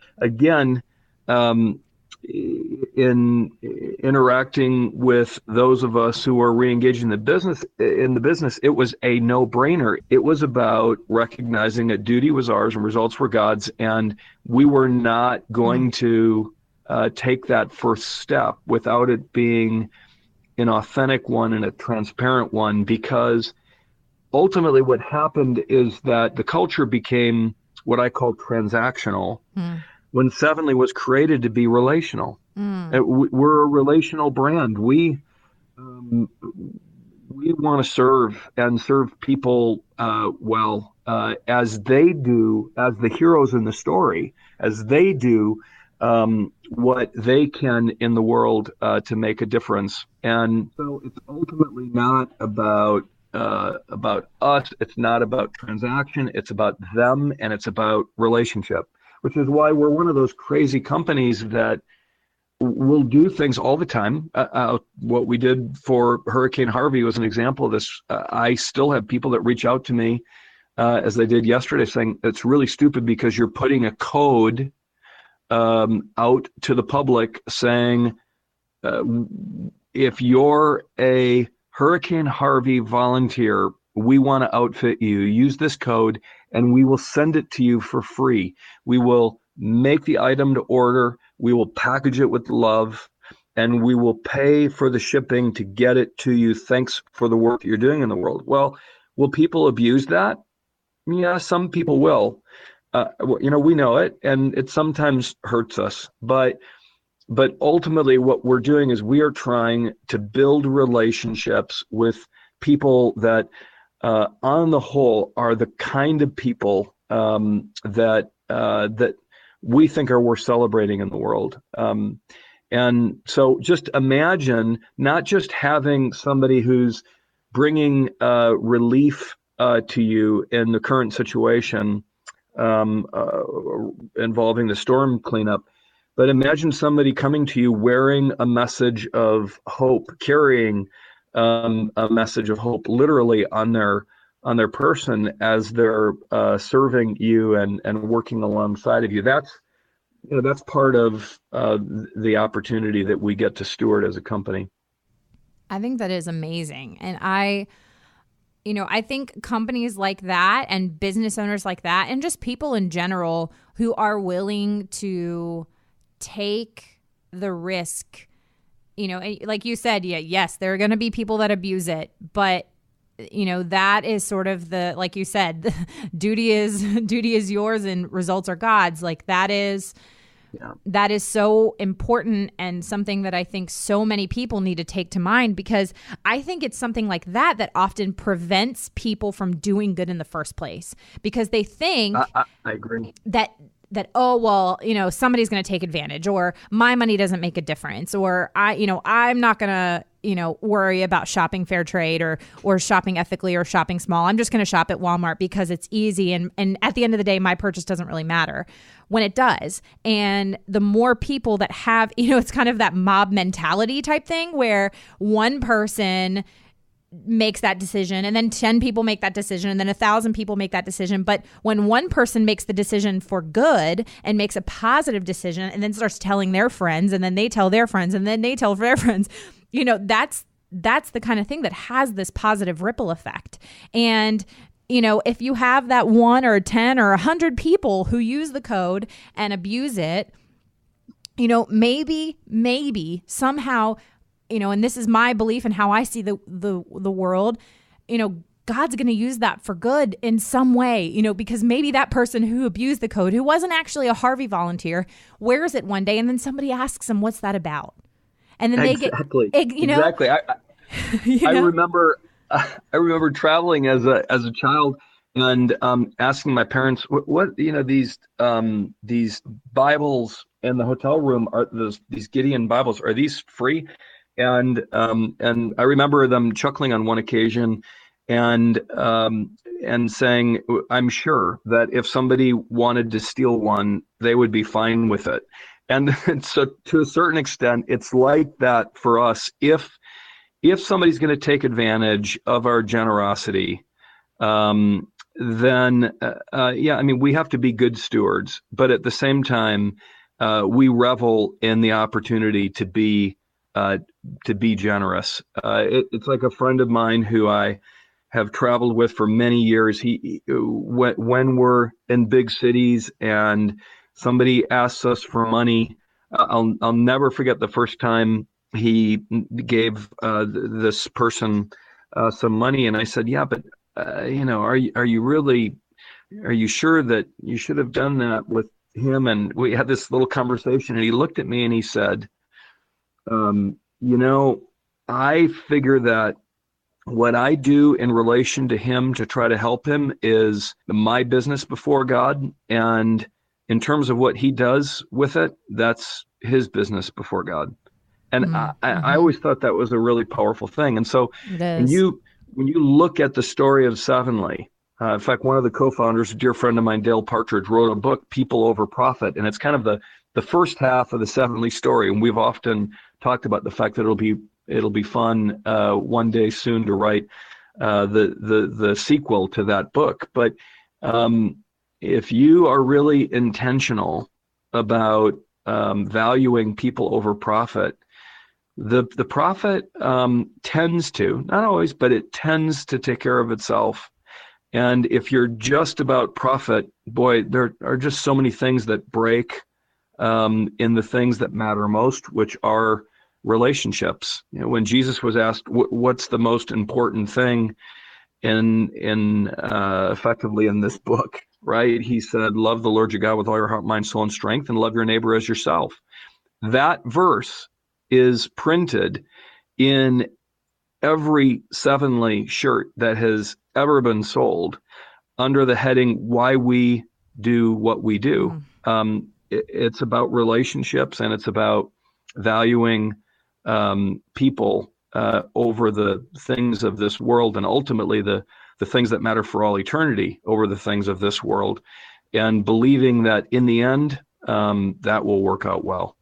in interacting with those of us who are re-engaging in the business, it was a no-brainer. It was about recognizing that duty was ours and results were God's, and we were not going to take that first step without it being an authentic one and a transparent one, because ultimately what happened is that the culture became what I call transactional when Sevenly was created to be relational. We're a relational brand. We want to serve people well, as they do, as the heroes in the story, as they do what they can in the world to make a difference. And so it's ultimately not about us. It's not about transaction. It's about them, and it's about relationship, which is why we're one of those crazy companies that will do things all the time. What we did for Hurricane Harvey was an example of this. I still have people that reach out to me as they did yesterday, saying it's really stupid because you're putting a code out to the public saying, if you're a Hurricane Harvey volunteer, we want to outfit you. Use this code and we will send it to you for free. We will make the item to order. We will package it with love, and we will pay for the shipping to get it to you. Thanks for the work that you're doing in the world. Well, will people abuse that? Yeah, some people will. We know it, and it sometimes hurts us. But ultimately, what we're doing is we are trying to build relationships with people that, on the whole, are the kind of people that we think are worth celebrating in the world. And so just imagine not just having somebody who's bringing relief to you in the current situation involving the storm cleanup, but imagine somebody coming to you wearing a message of hope, carrying a message of hope literally on their person as they're serving you and working alongside of you. That's part of the opportunity that we get to steward as a company. I think that is amazing. And I think companies like that and business owners like that and just people in general who are willing to take the risk, like you said, yes, there are going to be people that abuse it, but that is sort of like you said, duty is yours and results are God's. Like that is so important and something that I think so many people need to take to mind, because I think it's something like that often prevents people from doing good in the first place, because they think I agree that, oh, well, somebody's going to take advantage, or my money doesn't make a difference, or I'm not going to, worry about shopping fair trade or shopping ethically or shopping small. I'm just going to shop at Walmart because it's easy. And at the end of the day, my purchase doesn't really matter, when it does. And the more people that have, it's kind of that mob mentality type thing where one person makes that decision and then 10 people make that decision and then 1,000 people make that decision. But when one person makes the decision for good and makes a positive decision and then starts telling their friends and then they tell their friends and then they tell their friends, that's the kind of thing that has this positive ripple effect. And if you have that 1 or 10 or 100 people who use the code and abuse it, maybe somehow, and this is my belief and how I see the world, God's going to use that for good in some way, because maybe that person who abused the code, who wasn't actually a Harvey volunteer, wears it one day and then somebody asks them, what's that about? And then exactly. they get, Exactly. I remember traveling as a child and asking my parents, what these Bibles in the hotel room, are these Gideon Bibles, are these free? And I remember them chuckling on one occasion and saying, I'm sure that if somebody wanted to steal one, they would be fine with it. And so to a certain extent, it's like that for us. If somebody's going to take advantage of our generosity, then we have to be good stewards. But at the same time, we revel in the opportunity to be generous. It's like a friend of mine who I have traveled with for many years. When we're in big cities and somebody asks us for money, I'll never forget the first time he gave this person some money, and I said, "Yeah, but are you sure that you should have done that with him?" And we had this little conversation, and he looked at me and he said, I figure that what I do in relation to him to try to help him is my business before God. And in terms of what he does with it, that's his business before God. And I always thought that was a really powerful thing. And so when you look at the story of Sevenly, in fact, one of the co-founders, a dear friend of mine, Dale Partridge, wrote a book, People Over Profit. And it's kind of the first half of the Sevenly story. And we've often talked about the fact that it'll be fun one day soon to write the sequel to that book. But if you are really intentional about valuing people over profit, the profit tends to, not always, but it tends to take care of itself. And if you're just about profit, boy, there are just so many things that break in the things that matter most, which are relationships. When Jesus was asked, "What's the most important thing in effectively in this book?" Right? He said, "Love the Lord your God with all your heart, mind, soul, and strength, and love your neighbor as yourself." That verse is printed in every Sevenly shirt that has ever been sold under the heading "Why We Do What We Do." It's about relationships, and it's about valuing people over the things of this world, and ultimately the things that matter for all eternity over the things of this world, and believing that in the end, that will work out well.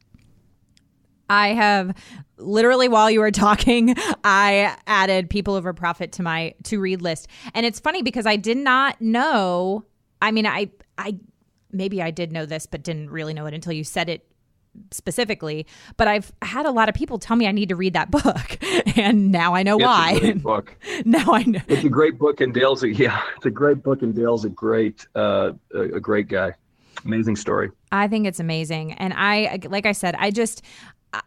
I have literally, while you were talking, I added People Over Profit to my to-read list. And it's funny because I did not know, I mean, I maybe I did know this, but didn't really know it until you said it specifically. But I've had a lot of people tell me I need to read that book. And now I know why. It's a great book. Now I know. It's a great book, and Dale's it's a great book, and Dale's a great guy. Amazing story. I think it's amazing. And like I said,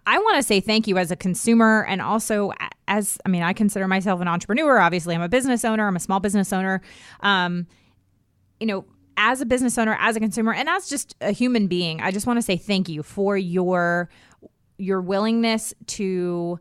I want to say thank you as a consumer, and also I consider myself an entrepreneur. Obviously, I'm a business owner. I'm a small business owner. As a business owner, as a consumer, and as just a human being, I just want to say thank you for your willingness to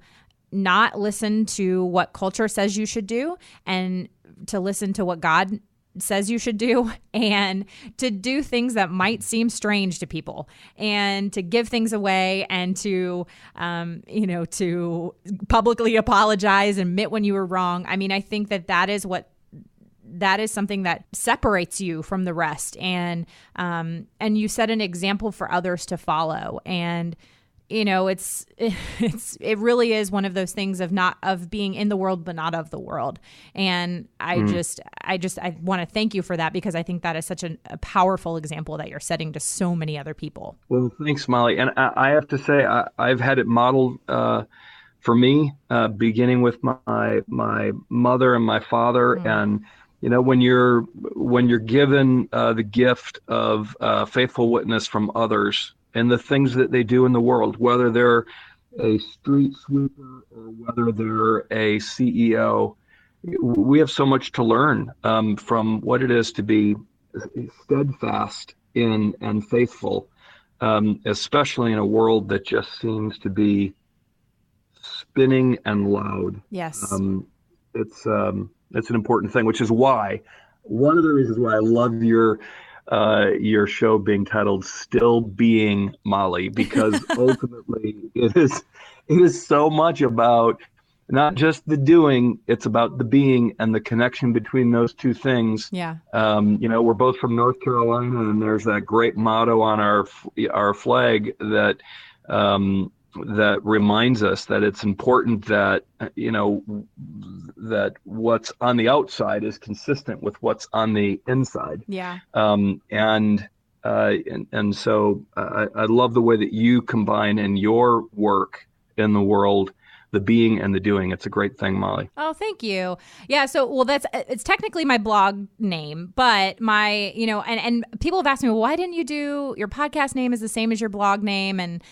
not listen to what culture says you should do, and to listen to what God says you should do, and to do things that might seem strange to people, and to give things away, and to to publicly apologize and admit when you were wrong. I mean, I think that is something that separates you from the rest, and you set an example for others to follow. And it really is one of those things of being in the world but not of the world. And I want to thank you for that, because I think that is such a powerful example that you're setting to so many other people. Well, thanks, Molly. And I have to say, I've had it modeled for me, beginning with my mother and my father. And when you're given the gift of faithful witness from others and the things that they do in the world, whether they're a street sweeper or whether they're a CEO, we have so much to learn from what it is to be steadfast and faithful, especially in a world that just seems to be spinning and loud. Yes. It's an important thing, which is why one of the reasons why I love your show being titled "Still Being Molly," because ultimately it is so much about not just the doing, it's about the being and the connection between those two things. Yeah. We're both from North Carolina, and there's that great motto on our flag that reminds us that it's important that that what's on the outside is consistent with what's on the inside. Yeah. And so I love the way that you combine in your work in the world the being and the doing. It's a great thing, Molly. Oh, thank you. Yeah. So, it's technically my blog name, but my, and people have asked me, well, why didn't you do your podcast name is the same as your blog name? And,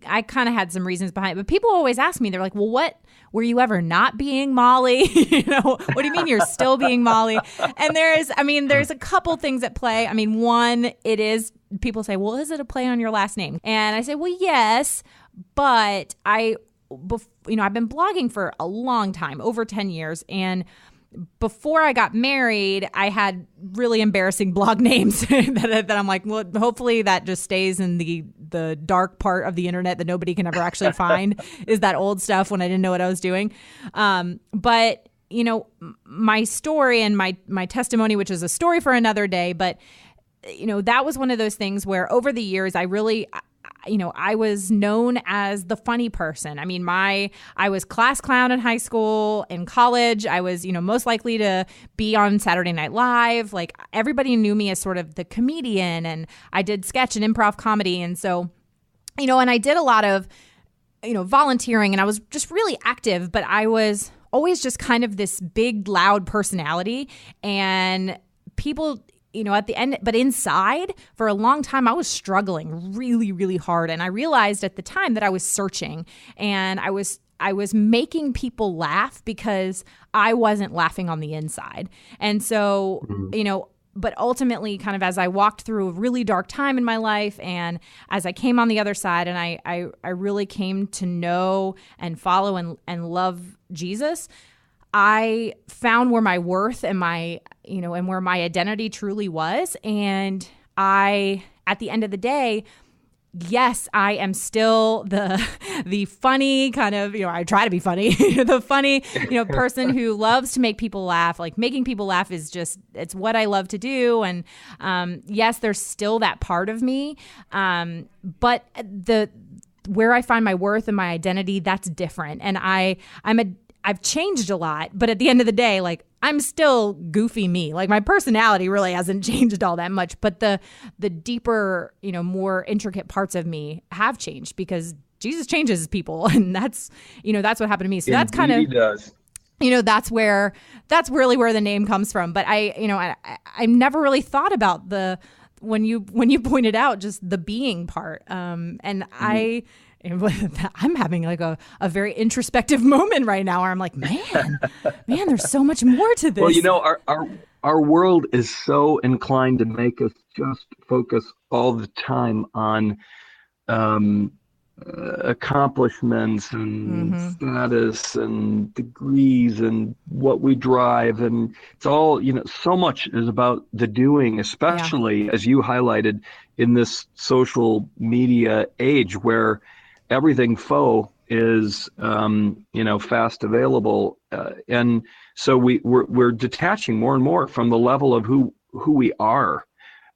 I kind of had some reasons behind it, but people always ask me, they're like, well, what, were you ever not being Molly? What do you mean you're still being Molly? And there's a couple things at play. I mean, one, it is, people say, well, is it a play on your last name? And I say, well, yes, but I've been blogging for a long time, over 10 years. And before I got married, I had really embarrassing blog names that I'm like, well, hopefully that just stays in the dark part of the internet that nobody can ever actually find, is that old stuff when I didn't know what I was doing. But my story and my testimony, which is a story for another day, but that was one of those things where over the years, I was known as the funny person. I mean, I was class clown in high school. In college, I was, most likely to be on Saturday Night Live. Like, everybody knew me as sort of the comedian, and I did sketch and improv comedy. And so, and I did a lot of, volunteering, and I was just really active, but I was always just kind of this big, loud personality. And people, at the end, but inside for a long time, I was struggling really, really hard. And I realized at the time that I was searching, and I was making people laugh because I wasn't laughing on the inside. And so, but ultimately, kind of as I walked through a really dark time in my life, and as I came on the other side, and I really came to know and follow and love Jesus, I found where my worth and my, and where my identity truly was. And at the end of the day, yes, I am still the funny kind of, I try to be funny, the funny, person who loves to make people laugh. Like, making people laugh is just, it's what I love to do. And yes, there's still that part of me. But where I find my worth and my identity, that's different. And I've changed a lot, but at the end of the day, like, I'm still goofy me. Like, my personality really hasn't changed all that much, but the deeper, more intricate parts of me have changed, because Jesus changes people, and that's what happened to me. So that's kind of, he does. That's really where the name comes from. But I never really thought about when you pointed out just the being part. And I'm having like a very introspective moment right now, where I'm like, man, there's so much more to this. Well, our world is so inclined to make us just focus all the time on accomplishments and status and degrees and what we drive, and it's all, so much is about the doing, especially as you highlighted in this social media age where everything faux is, fast available. And so we're detaching more and more from the level of who we are,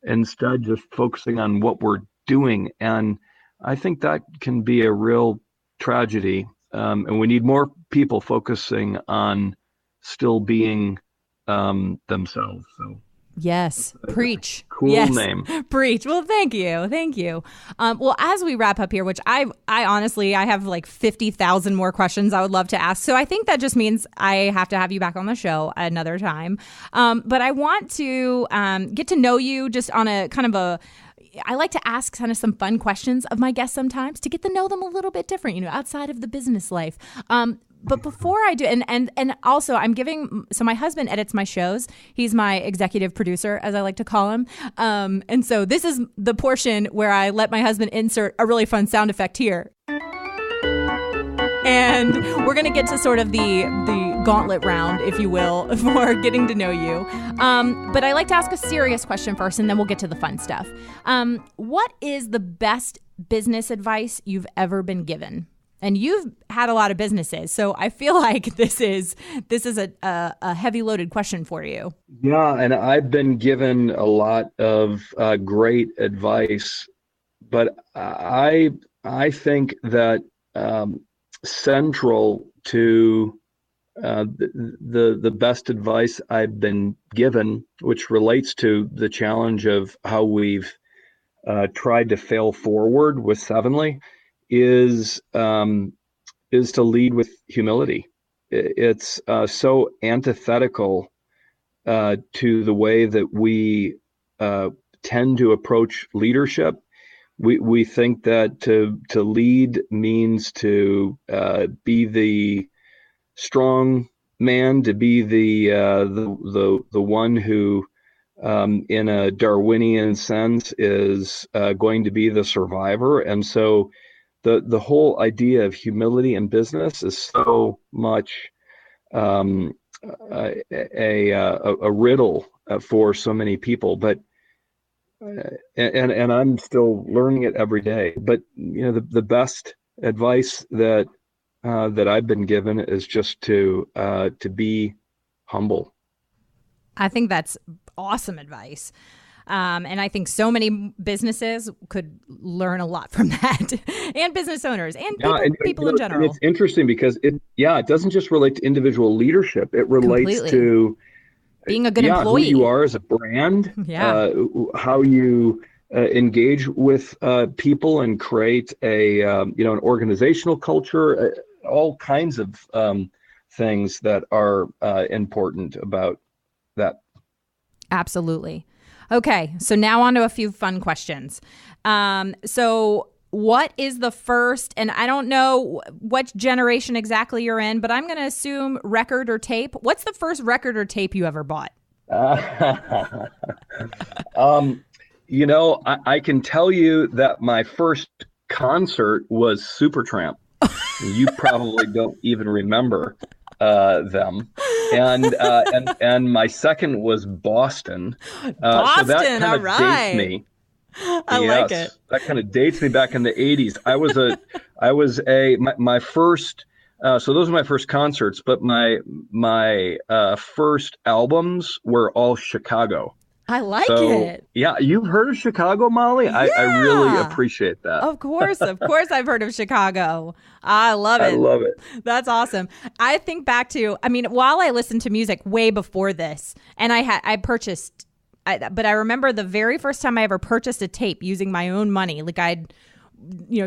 instead just focusing on what we're doing. And I think that can be a real tragedy. And we need more people focusing on still being themselves. So. Yes. Preach. Cool yes. name. Preach. Well, thank you. Well, as we wrap up here, which I honestly, I have like 50,000 more questions I would love to ask. So I think that just means I have to have you back on the show another time. But I want to get to know you just on a kind of I like to ask kind of some fun questions of my guests sometimes to get to know them a little bit different, outside of the business life. But before I do, and also so my husband edits my shows. He's my executive producer, as I like to call him. And so this is the portion where I let my husband insert a really fun sound effect here. And we're going to get to sort of the gauntlet round, if you will, for getting to know you. But I like to ask a serious question first, and then we'll get to the fun stuff. What is the best business advice you've ever been given? And you've had a lot of businesses, so I feel like this is a heavy loaded question for you. Yeah, and I've been given a lot of great advice, but I think that central to the best advice I've been given, which relates to the challenge of how we've tried to fail forward with Sevenly, is to lead with humility. It's so antithetical to the way that we tend to approach leadership. We think that to lead means to be the strong man, to be the one who, in a Darwinian sense, is going to be the survivor. And so the whole idea of humility in business is so much a riddle for so many people. But and I'm still learning it every day. But the best advice that I've been given is just to be humble. I think that's awesome advice. And I think so many businesses could learn a lot from that, and business owners and people in general. And it's interesting because it doesn't just relate to individual leadership. It relates to being a good employee, who you are as a brand, how you engage with people and create an organizational culture, all kinds of things that are important about that. Absolutely. Okay, so now on to a few fun questions. So what is the first, and I don't know what generation exactly you're in, but I'm going to assume record or tape. What's the first record or tape you ever bought? I can tell you that my first concert was Supertramp. You probably don't even remember them. And my second was Boston. Boston, so that kind all of right. dates me. I like it. That kind of dates me back in the 80s. My first, so those are my first concerts, but my first albums were all Chicago. I like it. Yeah, you've heard of Chicago, Molly? Yeah. I really appreciate that. Of course I've heard of Chicago. I love it. I love it. That's awesome. I think back to, while I listened to music way before this, and but I remember the very first time I ever purchased a tape using my own money. Like I'd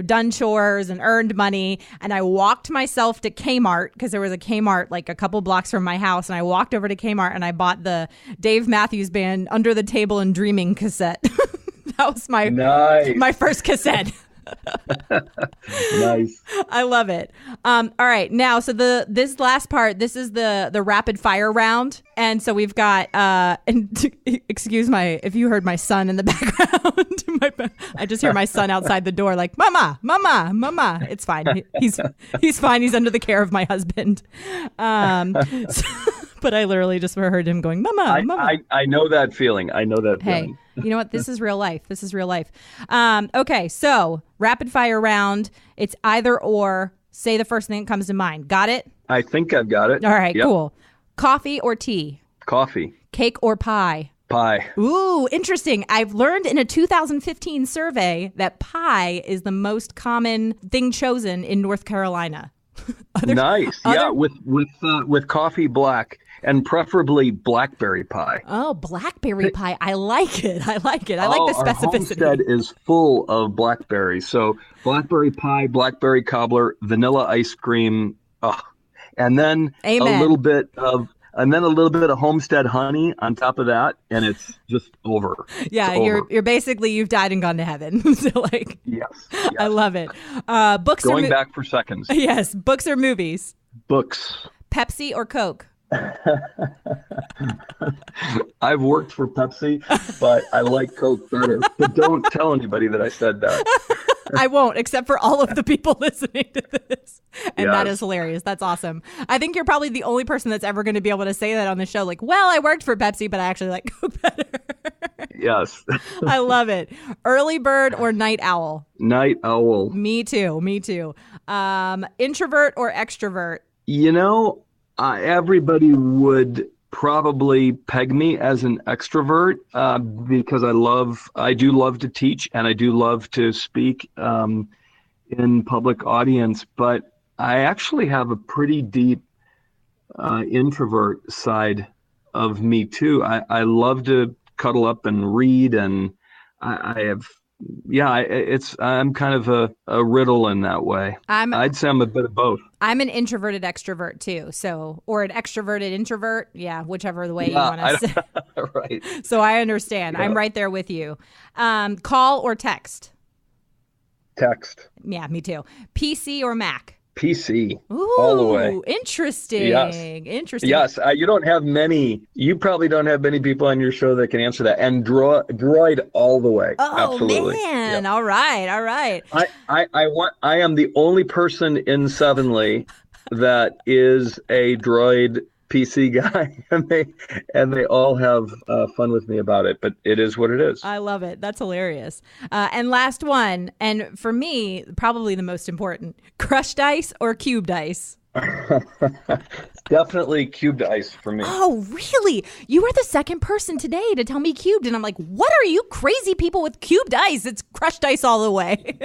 done chores and earned money, and I walked myself to Kmart because there was a Kmart like a couple blocks from my house, and I walked over to Kmart and I bought the Dave Matthews Band Under the Table and Dreaming cassette. That was my first cassette. Nice. I love it. All right, now so this last part, this is the rapid fire round, and so we've got excuse if you heard my son in the background. I just hear my son outside the door like mama. It's fine. He's fine. He's under the care of my husband. But I literally just heard him going mama. I know that feeling. Hey, you know what? This is real life. Okay, so rapid fire round. It's either or. Say the first thing that comes to mind. Got it? I think I've got it. All right, cool. Coffee or tea? Coffee. Cake or pie? Pie. Ooh, interesting. I've learned in a 2015 survey that pie is the most common thing chosen in North Carolina. Nice. With coffee black. And preferably blackberry pie. Oh, blackberry pie. I like it. I like the specificity. Our homestead is full of blackberries. So blackberry pie, blackberry cobbler, vanilla ice cream, and then Amen. a little bit of homestead honey on top of that, and it's just over. Yeah, you're basically, you've died and gone to heaven. So yes. I love it. Books going back for seconds. Yes, books or movies? Books. Pepsi or Coke? I've worked for Pepsi, but I like Coke better. But don't tell anybody that I said that. I won't, except for all of the people listening to this. And that is hilarious. That's awesome. I think you're probably the only person that's ever going to be able to say that on the show. Like, well, I worked for Pepsi, but I actually like Coke better. Yes. I love it. Early bird or night owl? Night owl. Me too. Introvert or extrovert? Everybody would probably peg me as an extrovert because I do love to teach and I do love to speak in public audience, but I actually have a pretty deep introvert side of me too. I love to cuddle up and read, and I'm kind of a riddle in that way. I'd say I'm a bit of both. I'm an introverted extrovert too, or an extroverted introvert. Yeah, whichever the way you want to say. Right. So I understand. Yeah. I'm right there with you. Call or text? Text. Yeah, me too. PC or Mac? PC. Ooh, all the way. Interesting. Yes. You probably don't have many people on your show that can answer that. And droid all the way. Oh, absolutely. Man. Yeah. All right. I am the only person in Sevenly that is a droid PC guy, and they all have fun with me about it. But it is what it is. I love it. That's hilarious. And last one, and for me, probably the most important: crushed ice or cubed ice? Definitely cubed ice for me. Oh, really? You were the second person today to tell me cubed, and I'm like, what are you crazy people with cubed ice? It's crushed ice all the way.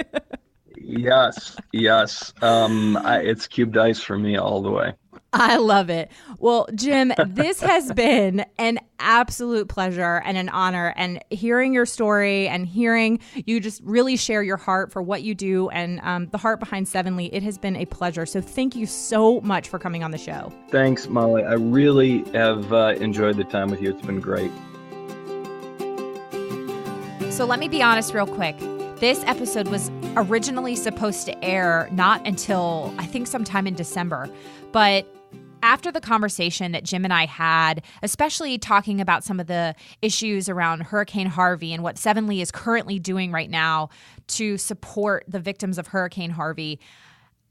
Yes. It's cubed ice for me all the way. I love it. Well, Jim, this has been an absolute pleasure and an honor. And hearing your story and hearing you just really share your heart for what you do and the heart behind Sevenly, it has been a pleasure. So thank you so much for coming on the show. Thanks, Molly. I really have enjoyed the time with you. It's been great. So let me be honest real quick. This episode was originally supposed to air not until, I think, sometime in December. But after the conversation that Jim and I had, especially talking about some of the issues around Hurricane Harvey and what Sevenly is currently doing right now to support the victims of Hurricane Harvey,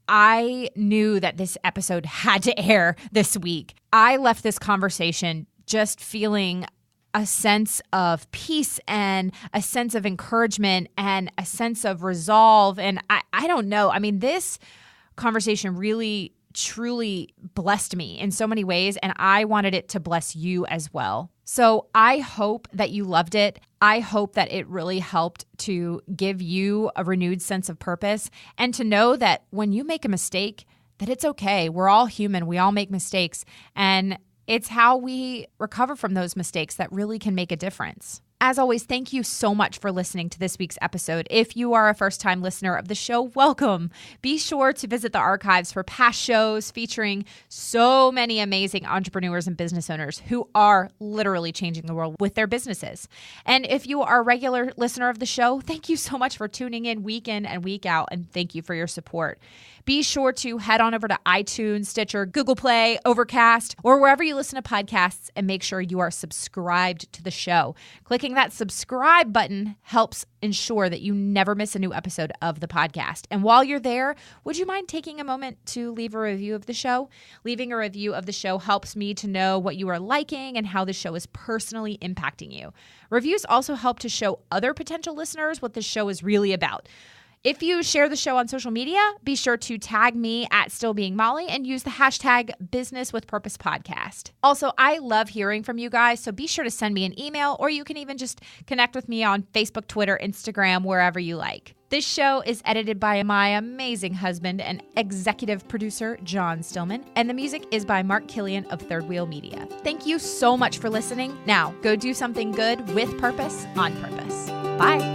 I knew that this episode had to air this week. I left this conversation just feeling a sense of peace and a sense of encouragement and a sense of resolve. And I don't know. I mean, this conversation really, truly blessed me in so many ways, and I wanted it to bless you as well. So I hope that you loved it. I hope that it really helped to give you a renewed sense of purpose and to know that when you make a mistake, that it's okay. We're all human. We all make mistakes. And it's how we recover from those mistakes that really can make a difference. As always, thank you so much for listening to this week's episode. If you are a first-time listener of the show, welcome. Be sure to visit the archives for past shows featuring so many amazing entrepreneurs and business owners who are literally changing the world with their businesses. And if you are a regular listener of the show, thank you so much for tuning in week and week out, and thank you for your support. Be sure to head on over to iTunes, Stitcher, Google Play, Overcast, or wherever you listen to podcasts, and make sure you are subscribed to the show. Clicking that subscribe button helps ensure that you never miss a new episode of the podcast. And while you're there, would you mind taking a moment to leave a review of the show? Leaving a review of the show helps me to know what you are liking and how the show is personally impacting you. Reviews also help to show other potential listeners what this show is really about. If you share the show on social media, be sure to tag me at StillBeingMolly and use the hashtag BusinessWithPurposePodcast. Also, I love hearing from you guys, so be sure to send me an email, or you can even just connect with me on Facebook, Twitter, Instagram, wherever you like. This show is edited by my amazing husband and executive producer, John Stillman, and the music is by Mark Killian of Third Wheel Media. Thank you so much for listening. Now, go do something good with purpose on purpose. Bye.